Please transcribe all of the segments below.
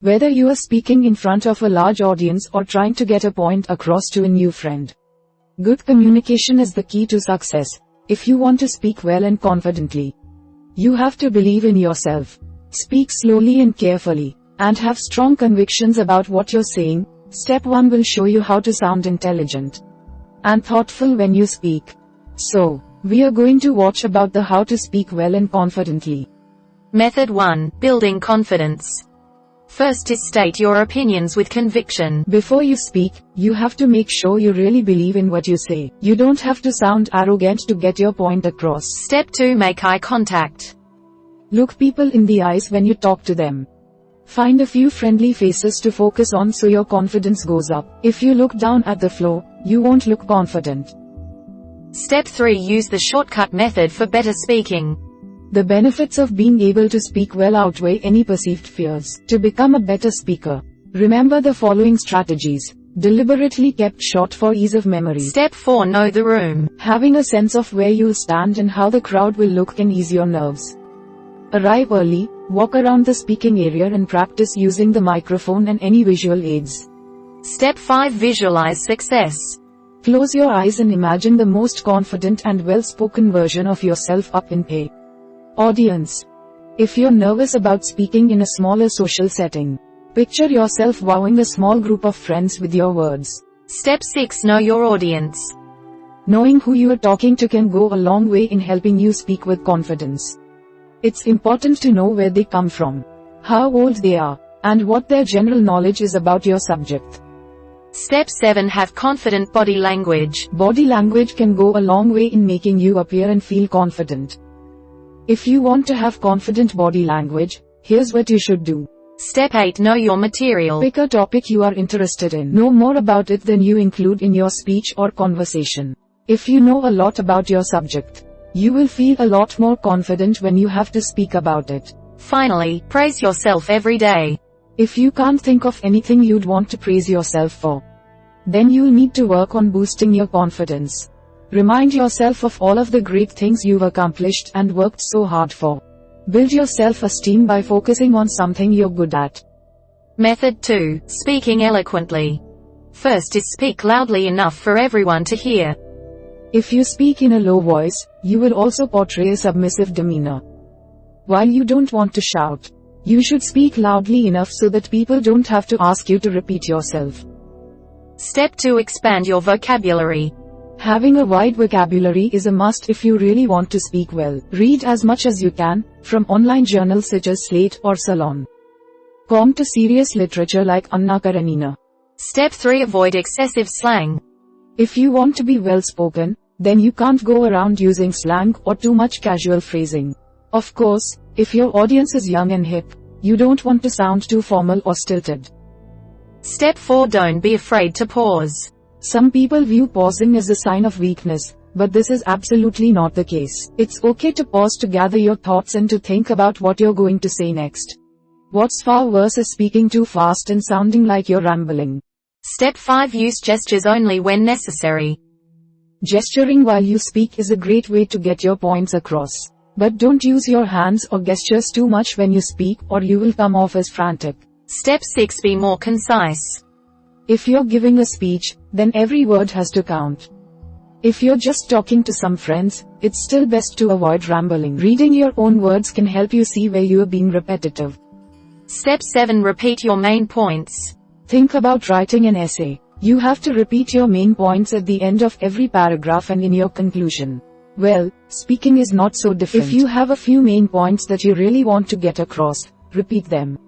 Whether you are speaking in front of a large audience or trying to get a point across to a new friend. Good communication is the key to success. If you want to speak well and confidently, you have to believe in yourself. Speak slowly and carefully, and have strong convictions about what you're saying. Step 1 will show you how to sound intelligent and thoughtful when you speak. So, we are going to watch about the how to speak well and confidently. Method 1. Building confidence. First is state your opinions with conviction. Before you speak, you have to make sure you really believe in what you say. You don't have to sound arrogant to get your point across. Step 2. Make eye contact. Look people in the eyes when you talk to them. Find a few friendly faces to focus on so your confidence goes up. If you look down at the floor, you won't look confident. Step 3. Use the shortcut method for better speaking. The benefits of being able to speak well outweigh any perceived fears. To become a better speaker, remember the following strategies. Deliberately kept short for ease of memory. Step 4. Know the room. Having a sense of where you'll stand and how the crowd will look can ease your nerves. Arrive early, walk around the speaking area and practice using the microphone and any visual aids. Step 5. Visualize success. Close your eyes and imagine the most confident and well-spoken version of yourself up in a audience. If you're nervous about speaking in a smaller social setting, picture yourself wowing a small group of friends with your words. Step 6. Know your audience. Knowing who you are talking to can go a long way in helping you speak with confidence. It's important to know where they come from, how old they are, and what their general knowledge is about your subject. Step 7. Have confident body language. Body language can go a long way in making you appear and feel confident. If you want to have confident body language, here's what you should do. Step 8. Know your material. Pick a topic you are interested in. Know more about it than you include in your speech or conversation. If you know a lot about your subject, you will feel a lot more confident when you have to speak about it. Finally, praise yourself every day. If you can't think of anything you'd want to praise yourself for, then you'll need to work on boosting your confidence. Remind yourself of all of the great things you've accomplished and worked so hard for. Build your self-esteem by focusing on something you're good at. Method 2. Speaking eloquently. First is speak loudly enough for everyone to hear. If you speak in a low voice, you will also portray a submissive demeanor. While you don't want to shout, you should speak loudly enough so that people don't have to ask you to repeat yourself. Step 2. Expand your vocabulary. Having a wide vocabulary is a must if you really want to speak well. Read as much as you can, from online journals such as Slate or Salon.com to serious literature like Anna Karenina. Step 3. Avoid excessive slang. If you want to be well spoken, then you can't go around using slang or too much casual phrasing. Of course, if your audience is young and hip, you don't want to sound too formal or stilted. Step 4. Don't be afraid to pause. Some people view pausing as a sign of weakness, but this is absolutely not the case. It's okay to pause to gather your thoughts and to think about what you're going to say next. What's far worse is speaking too fast and sounding like you're rambling. Step 5. Use gestures only when necessary. Gesturing while you speak is a great way to get your points across. But don't use your hands or gestures too much when you speak, or you will come off as frantic. Step 6. Be more concise. If you're giving a speech, then every word has to count. If you're just talking to some friends, it's still best to avoid rambling. Reading your own words can help you see where you are being repetitive. Step 7. Repeat your main points. Think about writing an essay. You have to repeat your main points at the end of every paragraph and in your conclusion. Well, speaking is not so different. If you have a few main points that you really want to get across, repeat them.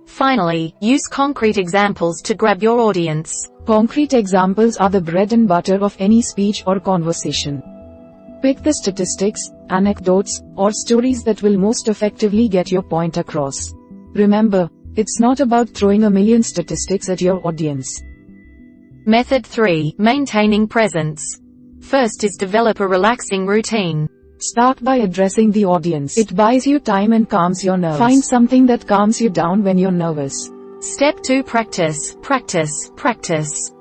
Finally, use concrete examples to grab your audience. Concrete examples are the bread and butter of any speech or conversation. Pick the statistics, anecdotes, or stories that will most effectively get your point across. Remember, it's not about throwing a million statistics at your audience. Method 3. Maintaining presence. First is develop a relaxing routine. Start by addressing the audience. It buys you time and calms your nerves. Find something that calms you down when you're nervous. Step 2. Practice, practice, practice.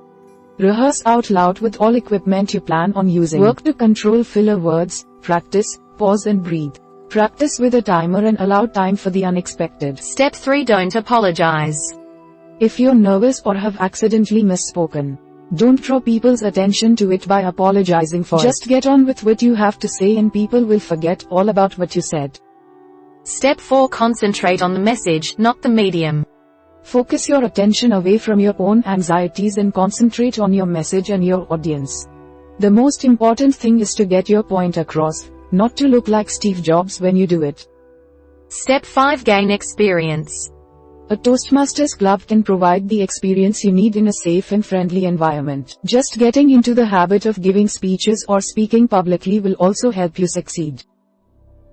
Rehearse out loud with all equipment you plan on using. Work to control filler words, practice, pause and breathe. Practice with a timer and allow time for the unexpected. Step 3. Don't apologize. If you're nervous or have accidentally misspoken, don't draw people's attention to it by apologizing for it. Just get on with what you have to say and people will forget all about what you said. Step 4. Concentrate on the message, not the medium. Focus your attention away from your own anxieties and concentrate on your message and your audience. The most important thing is to get your point across, not to look like Steve Jobs when you do it. Step 5. Gain experience. A Toastmasters club can provide the experience you need in a safe and friendly environment. Just getting into the habit of giving speeches or speaking publicly will also help you succeed.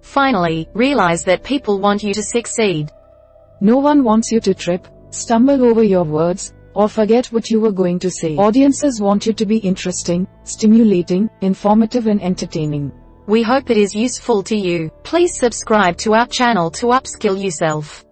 Finally, realize that people want you to succeed. No one wants you to trip, stumble over your words, or forget what you were going to say. Audiences want you to be interesting, stimulating, informative and entertaining. We hope it is useful to you. Please subscribe to our channel to upskill yourself.